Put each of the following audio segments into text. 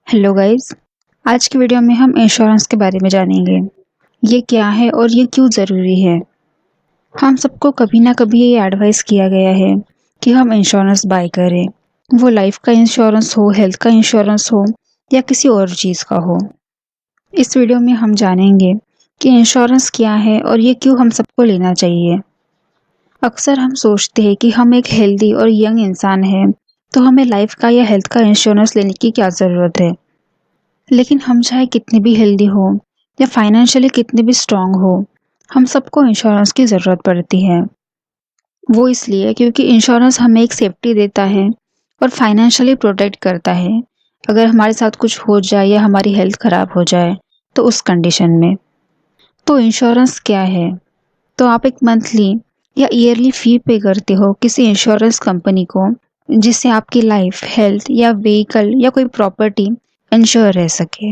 Hello guys. आज की video में हम इंश्योरेंस के बारे में जानेंगे। ये क्या है और ये क्यों ज़रूरी है। हम सबको कभी ना कभी ये एडवाइस किया गया है कि हम इंश्योरेंस बाय करें, वो लाइफ का इंश्योरेंस हो, हेल्थ का इंश्योरेंस हो या किसी और चीज़ का हो। इस वीडियो में हम जानेंगे कि इंश्योरेंस क्या है और ये क्यों हम सबको लेना चाहिए। अक्सर हम सोचते हैं कि हम एक हेल्दी और यंग इंसान हैं, तो हमें लाइफ का या हेल्थ का इंश्योरेंस लेने की क्या ज़रूरत है। लेकिन हम चाहे कितने भी हेल्दी हो या फाइनेंशियली कितने भी स्ट्रांग हो, हम सबको इंश्योरेंस की ज़रूरत पड़ती है। वो इसलिए क्योंकि इंश्योरेंस हमें एक सेफ्टी देता है और फाइनेंशियली प्रोटेक्ट करता है। अगर हमारे साथ कुछ हो जाए या हमारी हेल्थ ख़राब हो जाए तो उस कंडीशन में। तो इंश्योरेंस क्या है? तो आप एक मंथली या ईयरली फ़ी पे करते हो किसी इंश्योरेंस कंपनी को, जिससे आपकी लाइफ, हेल्थ या व्हीकल या कोई प्रॉपर्टी इंश्योर रह सके।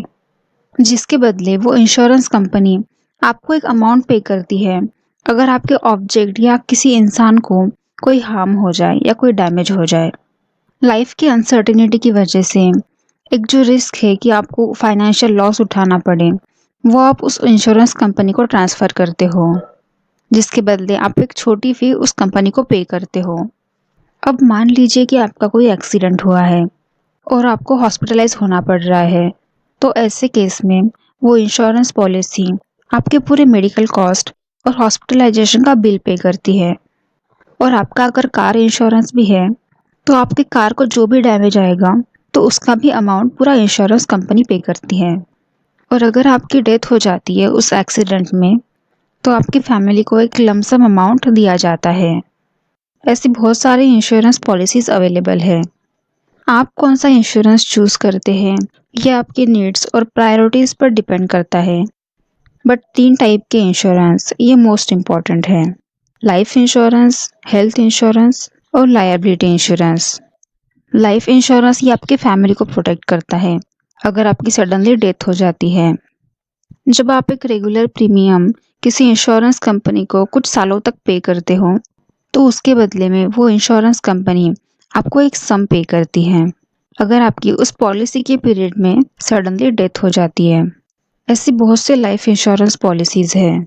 जिसके बदले वो इंश्योरेंस कंपनी आपको एक अमाउंट पे करती है अगर आपके ऑब्जेक्ट या किसी इंसान को कोई हार्म हो जाए या कोई डैमेज हो जाए। लाइफ की अनसर्टेनिटी की वजह से एक जो रिस्क है कि आपको फाइनेंशियल लॉस उठाना पड़े, वो आप उस इंश्योरेंस कंपनी को ट्रांसफ़र करते हो, जिसके बदले आप एक छोटी फ़ी उस कंपनी को पे करते हो। अब मान लीजिए कि आपका कोई एक्सीडेंट हुआ है और आपको हॉस्पिटलाइज होना पड़ रहा है, तो ऐसे केस में वो इंश्योरेंस पॉलिसी आपके पूरे मेडिकल कॉस्ट और हॉस्पिटलाइजेशन का बिल पे करती है। और आपका अगर कार इंश्योरेंस भी है, तो आपकी कार को जो भी डैमेज आएगा तो उसका भी अमाउंट पूरा इंश्योरेंस कंपनी पे करती है। और अगर आपकी डेथ हो जाती है उस एक्सीडेंट में, तो आपकी फैमिली को एक लमसम अमाउंट दिया जाता है। ऐसी बहुत सारी इंश्योरेंस पॉलिसीज़ अवेलेबल है। आप कौन सा इंश्योरेंस चूज़ करते हैं ये आपकी नीड्स और प्रायोरिटीज़ पर डिपेंड करता है। बट 3 टाइप के इंश्योरेंस ये मोस्ट इम्पॉर्टेंट है: लाइफ इंश्योरेंस, हेल्थ इंश्योरेंस और लायबिलिटी इंश्योरेंस। लाइफ इंश्योरेंस ये आपके फैमिली को प्रोटेक्ट करता है अगर आपकी सडनली डेथ हो जाती है। जब आप एक रेगुलर प्रीमियम किसी इंश्योरेंस कंपनी को कुछ सालों तक पे करते हो, तो उसके बदले में वो इंश्योरेंस कंपनी आपको एक सम पे करती है अगर आपकी उस पॉलिसी के पीरियड में सडनली डेथ हो जाती है। ऐसी बहुत से लाइफ इंश्योरेंस पॉलिसीज़ है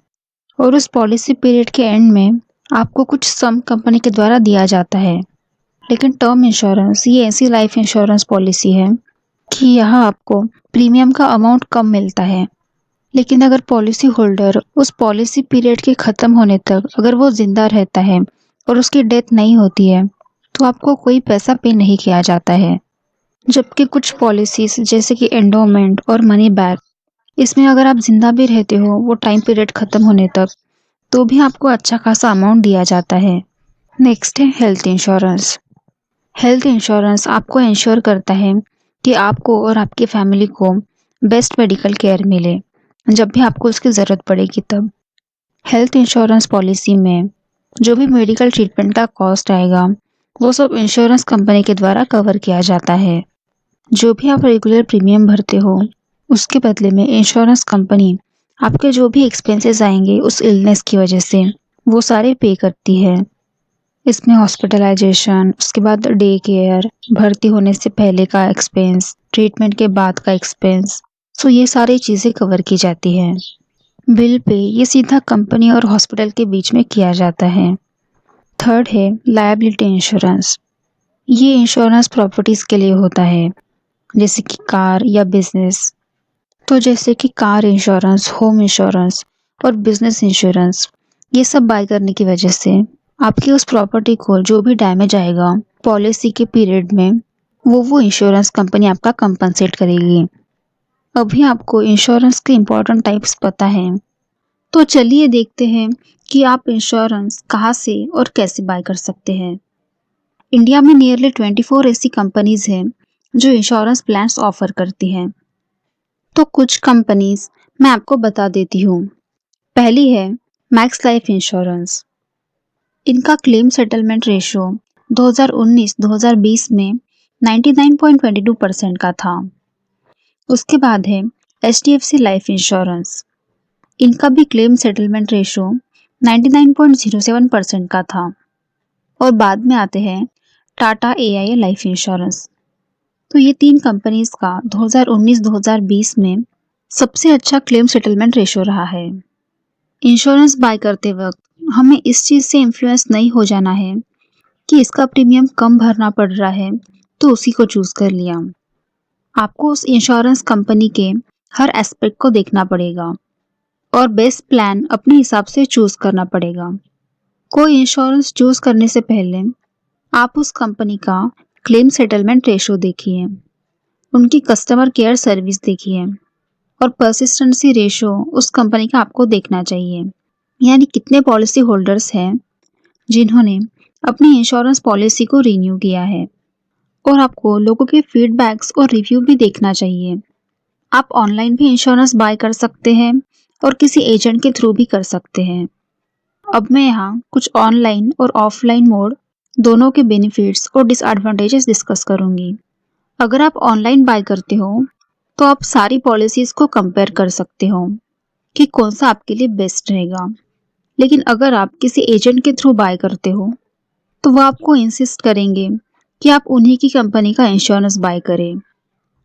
और उस पॉलिसी पीरियड के एंड में आपको कुछ सम कंपनी के द्वारा दिया जाता है। लेकिन टर्म इंश्योरेंस ये ऐसी लाइफ इंश्योरेंस पॉलिसी है कि यहाँ आपको प्रीमियम का अमाउंट कम मिलता है, लेकिन अगर पॉलिसी होल्डर उस पॉलिसी पीरियड के ख़त्म होने तक अगर वो ज़िंदा रहता है और उसकी डेथ नहीं होती है, तो आपको कोई पैसा पे नहीं किया जाता है। जबकि कुछ पॉलिसीज़ जैसे कि एंडोमेंट और मनी बैक, इसमें अगर आप ज़िंदा भी रहते हो वो टाइम पीरियड ख़त्म होने तक, तो भी आपको अच्छा खासा अमाउंट दिया जाता है। नेक्स्ट है हेल्थ इंश्योरेंस। हेल्थ इंश्योरेंस आपको इंश्योर करता है कि आपको और आपकी फैमिली को बेस्ट मेडिकल केयर मिले जब भी आपको उसकी ज़रूरत पड़ेगी तब। हेल्थ इंश्योरेंस पॉलिसी में जो भी मेडिकल ट्रीटमेंट का कॉस्ट आएगा, वो सब इंश्योरेंस कंपनी के द्वारा कवर किया जाता है। जो भी आप रेगुलर प्रीमियम भरते हो, उसके बदले में इंश्योरेंस कंपनी आपके जो भी एक्सपेंसेस आएंगे उस इलनेस की वजह से, वो सारे पे करती है। इसमें हॉस्पिटलाइजेशन, उसके बाद डे केयर, भर्ती होने से पहले का एक्सपेंस, ट्रीटमेंट के बाद का एक्सपेंस, सो ये सारी चीज़ें कवर की जाती हैं। बिल पे ये सीधा कंपनी और हॉस्पिटल के बीच में किया जाता है। थर्ड है लायबिलिटी इंश्योरेंस। ये इंश्योरेंस प्रॉपर्टीज़ के लिए होता है, जैसे कि कार या बिजनेस। तो जैसे कि कार इंश्योरेंस, होम इंश्योरेंस और बिजनेस इंश्योरेंस, ये सब बाय करने की वजह से आपकी उस प्रॉपर्टी को जो भी डैमेज आएगा पॉलिसी के पीरियड में, वो इंश्योरेंस कंपनी आपका कंपनसेट करेगी। अभी आपको इंश्योरेंस के इम्पोर्टेंट टाइप्स पता है, तो चलिए देखते हैं कि आप इंश्योरेंस कहाँ से और कैसे बाय कर सकते हैं। इंडिया में नियरली 24 ऐसी कंपनीज हैं जो इंश्योरेंस प्लान्स ऑफर करती हैं। तो कुछ कंपनीज मैं आपको बता देती हूँ। पहली है मैक्स लाइफ इंश्योरेंस। इनका क्लेम सेटलमेंट रेशियो 2019-2020 में 99.22% का था। उसके बाद है HDFC लाइफ इंश्योरेंस। इनका भी क्लेम सेटलमेंट रेशियो 99.07% का था। और बाद में आते हैं टाटा AIA लाइफ इंश्योरेंस। तो ये 3 कंपनीज़ का 2019-2020 में सबसे अच्छा क्लेम सेटलमेंट रेशियो रहा है। इंश्योरेंस बाय करते वक़्त हमें इस चीज़ से इन्फ्लुएंस नहीं हो जाना है कि इसका प्रीमियम कम भरना पड़ रहा है, तो उसी को चूज़ कर लिया। आपको उस इंश्योरेंस कंपनी के हर एस्पेक्ट को देखना पड़ेगा और बेस्ट प्लान अपने हिसाब से चूज़ करना पड़ेगा। कोई इंश्योरेंस चूज़ करने से पहले आप उस कंपनी का क्लेम सेटलमेंट रेशियो देखिए, उनकी कस्टमर केयर सर्विस देखिए और परसिस्टेंसी रेशियो उस कंपनी का आपको देखना चाहिए। यानी कितने पॉलिसी होल्डर्स हैं जिन्होंने अपनी इंश्योरेंस पॉलिसी को रिन्यू किया है। और आपको लोगों के फीडबैक्स और रिव्यू भी देखना चाहिए। आप ऑनलाइन भी इंश्योरेंस बाय कर सकते हैं और किसी एजेंट के थ्रू भी कर सकते हैं। अब मैं यहाँ कुछ ऑनलाइन और ऑफलाइन मोड दोनों के बेनिफिट्स और डिसएडवांटेजेस डिस्कस करूंगी। अगर आप ऑनलाइन बाय करते हो तो आप सारी पॉलिसीज को कंपेयर कर सकते हो कि कौन सा आपके लिए बेस्ट रहेगा। लेकिन अगर आप किसी एजेंट के थ्रू बाय करते हो तो वो आपको इंसिस्ट करेंगे कि आप उन्हीं की कंपनी का इंश्योरेंस बाय करें।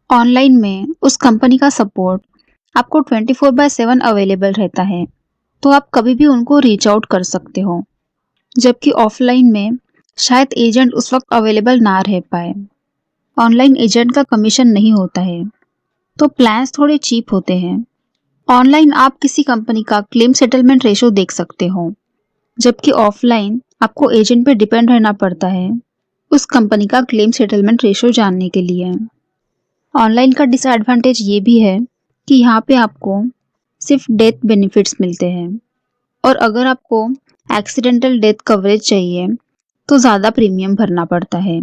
ऑनलाइन में उस कंपनी का सपोर्ट आपको 24/7 अवेलेबल रहता है, तो आप कभी भी उनको रीच आउट कर सकते हो। जबकि ऑफलाइन में शायद एजेंट उस वक्त अवेलेबल ना रह पाए। ऑनलाइन एजेंट का कमीशन नहीं होता है, तो प्लान्स थोड़े चीप होते हैं। ऑनलाइन आप किसी कंपनी का क्लेम सेटलमेंट रेशो देख सकते हो, जबकि ऑफलाइन आपको एजेंट पे डिपेंड रहना पड़ता है उस कंपनी का क्लेम सेटलमेंट रेशो जानने के लिए। ऑनलाइन का डिसएडवांटेज ये भी है कि यहाँ पे आपको सिर्फ डेथ बेनिफिट्स मिलते हैं और अगर आपको एक्सीडेंटल डेथ कवरेज चाहिए तो ज़्यादा प्रीमियम भरना पड़ता है।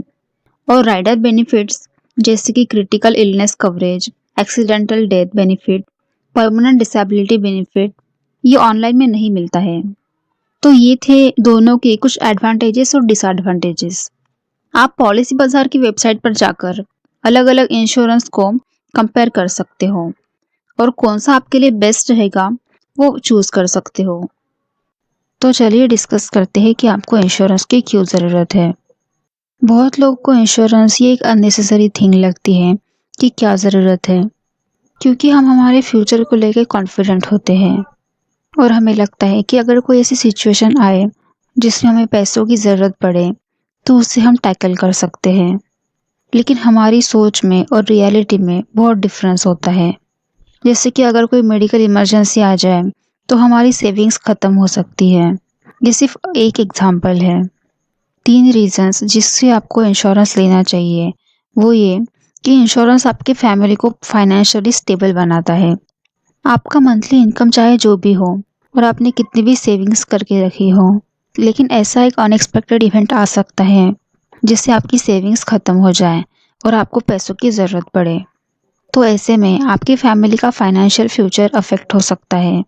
और राइडर बेनिफिट्स जैसे कि critical illness coverage, accidental death benefit, permanent disability benefit ये ऑनलाइन में नहीं मिलता है। तो ये थे दोनों के कुछ एडवांटेजेस और डिसएडवांटेजेस। आप पॉलिसी बाजार की वेबसाइट पर जाकर अलग अलग इंश्योरेंस को कंपेयर कर सकते हो और कौन सा आपके लिए बेस्ट रहेगा वो चूज़ कर सकते हो। तो चलिए डिस्कस करते हैं कि आपको इंश्योरेंस की क्यों ज़रूरत है। बहुत लोगों को इंश्योरेंस ये एक अननेसेसरी थिंग लगती है कि क्या ज़रूरत है, क्योंकि हम हमारे फ्यूचर को लेकर कॉन्फिडेंट होते हैं और हमें लगता है कि अगर कोई ऐसी सिचुएशन आए जिसमें हमें पैसों की ज़रूरत पड़े तो उसे हम टैकल कर सकते हैं। लेकिन हमारी सोच में और रियलिटी में बहुत डिफरेंस होता है। जैसे कि अगर कोई मेडिकल इमरजेंसी आ जाए तो हमारी सेविंग्स ख़त्म हो सकती है। ये सिर्फ एक एग्जांपल है। 3 रीजंस जिससे आपको इंश्योरेंस लेना चाहिए वो ये कि इंश्योरेंस आपकी फैमिली को फाइनेंशियली स्टेबल बनाता है। आपका मंथली इनकम चाहे जो भी हो और आपने कितनी भी सेविंग्स करके रखी हो, लेकिन ऐसा एक अनएक्सपेक्टेड इवेंट आ सकता है जिससे आपकी सेविंग्स ख़त्म हो जाए और आपको पैसों की ज़रूरत पड़े। तो ऐसे में आपकी फैमिली का फाइनेंशियल फ्यूचर अफेक्ट हो सकता है।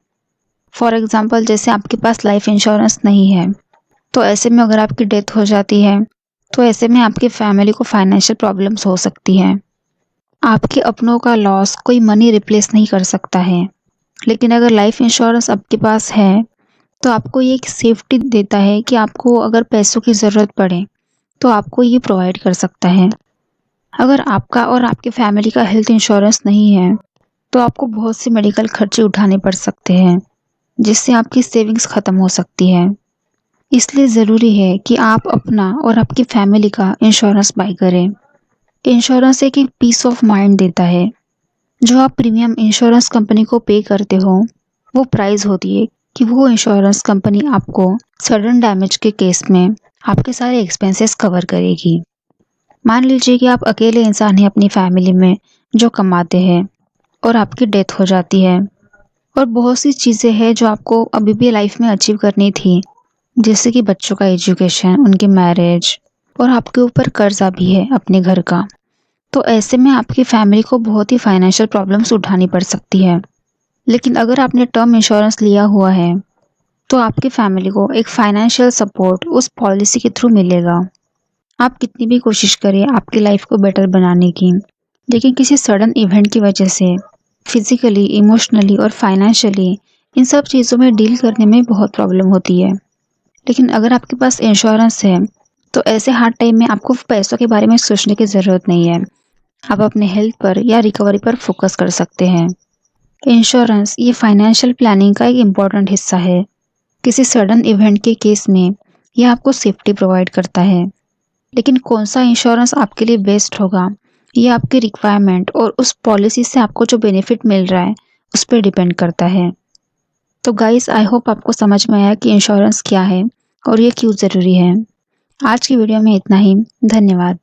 फॉर एग्जांपल जैसे आपके पास लाइफ इंश्योरेंस नहीं है, तो ऐसे में अगर आपकी डेथ हो जाती है तो ऐसे में आपकी फैमिली को फाइनेंशियल प्रॉब्लम्स हो सकती है। आपके अपनों का लॉस कोई मनी रिप्लेस नहीं कर सकता है, लेकिन अगर लाइफ इंश्योरेंस आपके पास है तो आपको ये एक सेफ्टी देता है कि आपको अगर पैसों की ज़रूरत पड़े तो आपको ये प्रोवाइड कर सकता है। अगर आपका और आपके फैमिली का हेल्थ इंश्योरेंस नहीं है तो आपको बहुत से मेडिकल खर्चे उठाने पड़ सकते हैं, जिससे आपकी सेविंग्स ख़त्म हो सकती है। इसलिए ज़रूरी है कि आप अपना और आपकी फैमिली का इंश्योरेंस बाय करें। इंश्योरेंस एक पीस ऑफ माइंड देता है। जो आप प्रीमियम इंश्योरेंस कंपनी को पे करते हो वो प्राइस होती है कि वो इंश्योरेंस कंपनी आपको सडन डैमेज के केस में आपके सारे एक्सपेंसेस कवर करेगी। मान लीजिए कि आप अकेले इंसान हैं अपनी फैमिली में जो कमाते हैं और आपकी डेथ हो जाती है और बहुत सी चीज़ें हैं जो आपको अभी भी लाइफ में अचीव करनी थी, जैसे कि बच्चों का एजुकेशन, उनकी मैरिज और आपके ऊपर कर्जा भी है अपने घर का। तो ऐसे में आपकी फैमिली को बहुत ही फाइनेंशियल प्रॉब्लम्स उठानी पड़ सकती है। लेकिन अगर आपने टर्म इंश्योरेंस लिया हुआ है तो आपकी फैमिली को एक फाइनेंशियल सपोर्ट उस पॉलिसी के थ्रू मिलेगा। आप कितनी भी कोशिश करें आपकी लाइफ को बेटर बनाने की, लेकिन किसी सडन इवेंट की वजह से फिजिकली, इमोशनली और फाइनेंशियली इन सब चीज़ों में डील करने में बहुत प्रॉब्लम होती है। लेकिन अगर आपके पास इंश्योरेंस है तो ऐसे हार्ड टाइम में आपको पैसों के बारे में सोचने की ज़रूरत नहीं है। आप अपने हेल्थ पर या रिकवरी पर फोकस कर सकते हैं। इंश्योरेंस ये फाइनेंशियल प्लानिंग का एक इम्पोर्टेंट हिस्सा है। किसी सडन इवेंट के केस में यह आपको सेफ्टी प्रोवाइड करता है। लेकिन कौन सा इंश्योरेंस आपके लिए बेस्ट होगा, ये आपकी रिक्वायरमेंट और उस पॉलिसी से आपको जो बेनिफिट मिल रहा है उस पर डिपेंड करता है। तो गाइस, आई होप आपको समझ में आया कि इंश्योरेंस क्या है और ये क्यों ज़रूरी है। आज की वीडियो में इतना ही। धन्यवाद।